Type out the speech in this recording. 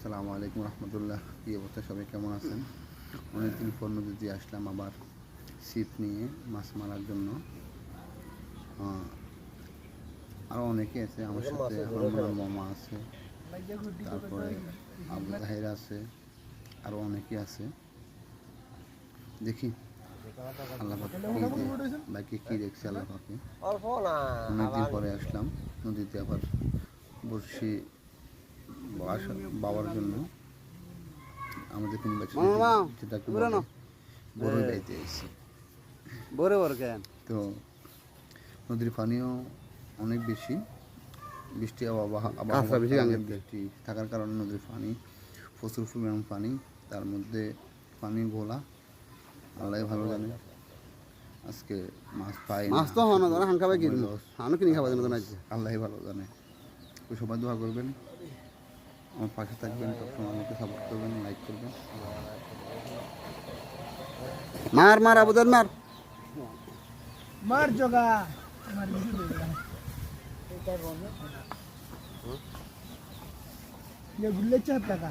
আসসালামু আলাইকুম রহমতুল্লাহ। কী অবস্থা, সবাই কেমন আছেন? অনেকদিন পর নদীতে আসলাম আবার ছিপ নিয়ে মাছ মারার জন্য। আরও অনেকে আছে আমার সাথে, আমার মামা আছে, তারপরে আবু জাহের আছে, আরও অনেকে আছে। দেখি আল্লাহ বাকি কী দেখছি আল্লাহ পাকে। অনেকদিন পরে আসলাম নদীতে আবার বসছি বাবার জন্য। আমাদের কোন যেটাকে বড় গাইতে এসেছি। তো নদীর পানিও অনেক বেশি, বৃষ্টি আবহাওয়া বৃষ্টি থাকার কারণে নদীর পানি প্রচুর পরিমাণ পানি, তার মধ্যে পানি ঘোলা। আল্লাহ ভালো জানে আজকে মাছ পাই মাছ তো আল্লাহ ভালো জানে। তো সবাই দোয়া করবেন, আমার পাশে থাকবেন, সবসময় আমাকে সাপোর্ট করবেন, লাইক করবেন। মার মার আবুদার মার মার জগা ये गुल्ले चाहता का